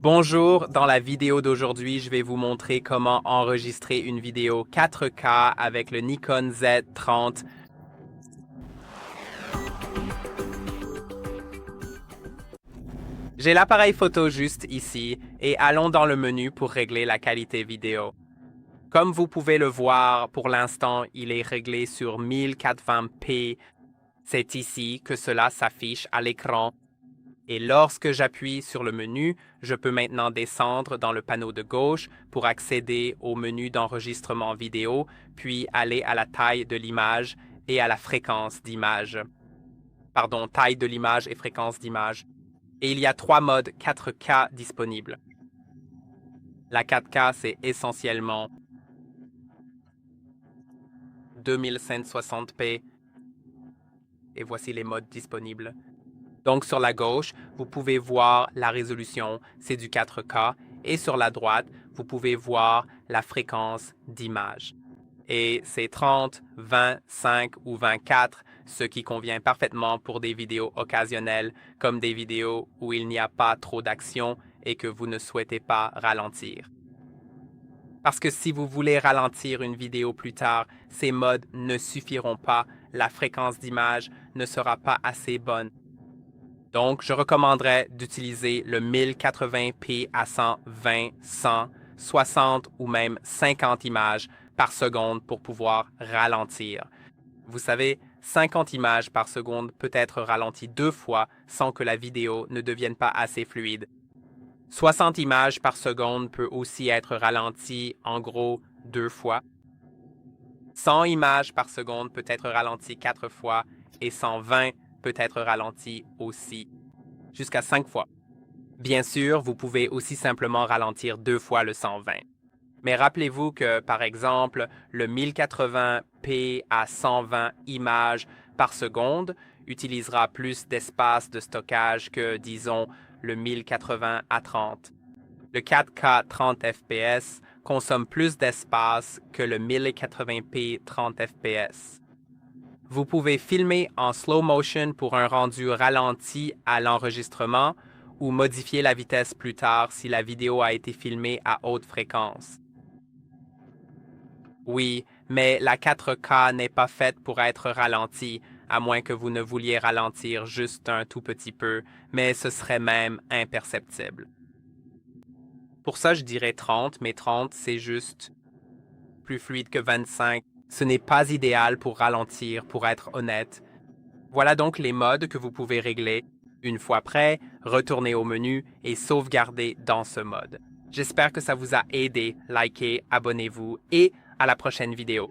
Bonjour, dans la vidéo d'aujourd'hui, je vais vous montrer comment enregistrer une vidéo 4K avec le Nikon Z30. J'ai l'appareil photo juste ici et allons dans le menu pour régler la qualité vidéo. Comme vous pouvez le voir, pour l'instant, il est réglé sur 1420p. C'est ici que cela s'affiche à l'écran. Et lorsque j'appuie sur le menu, je peux maintenant descendre dans le panneau de gauche pour accéder au menu d'enregistrement vidéo, puis aller à la taille de l'image et à la fréquence d'image. Pardon, taille de l'image et fréquence d'image. Et il y a 3 modes 4K disponibles. La 4K, c'est essentiellement 2160p. Et voici les modes disponibles. Donc sur la gauche, vous pouvez voir la résolution, c'est du 4K, et sur la droite, vous pouvez voir la fréquence d'image. Et c'est 30, 20, 5 ou 24, ce qui convient parfaitement pour des vidéos occasionnelles, comme des vidéos où il n'y a pas trop d'action et que vous ne souhaitez pas ralentir. Parce que si vous voulez ralentir une vidéo plus tard, ces modes ne suffiront pas, la fréquence d'image ne sera pas assez bonne. Donc, je recommanderais d'utiliser le 1080p à 120, 100, 60 ou même 50 images par seconde pour pouvoir ralentir. Vous savez, 50 images par seconde peut être ralentie 2 fois sans que la vidéo ne devienne pas assez fluide. 60 images par seconde peut aussi être ralentie en gros 2 fois. 100 images par seconde peut être ralentie 4 fois et 120 peut être ralenti aussi, jusqu'à 5 fois. Bien sûr, vous pouvez aussi simplement ralentir 2 fois le 120. Mais rappelez-vous que, par exemple, le 1080p à 120 images par seconde utilisera plus d'espace de stockage que, disons, le 1080 à 30. Le 4K 30 fps consomme plus d'espace que le 1080p 30 fps. Vous pouvez filmer en slow motion pour un rendu ralenti à l'enregistrement ou modifier la vitesse plus tard si la vidéo a été filmée à haute fréquence. Oui, mais la 4K n'est pas faite pour être ralentie, à moins que vous ne vouliez ralentir juste un tout petit peu, mais ce serait même imperceptible. Pour ça, je dirais 30, mais 30, c'est juste plus fluide que 25. Ce n'est pas idéal pour ralentir, pour être honnête. Voilà donc les modes que vous pouvez régler. Une fois prêt, retournez au menu et sauvegardez dans ce mode. J'espère que ça vous a aidé. Likez, abonnez-vous et à la prochaine vidéo.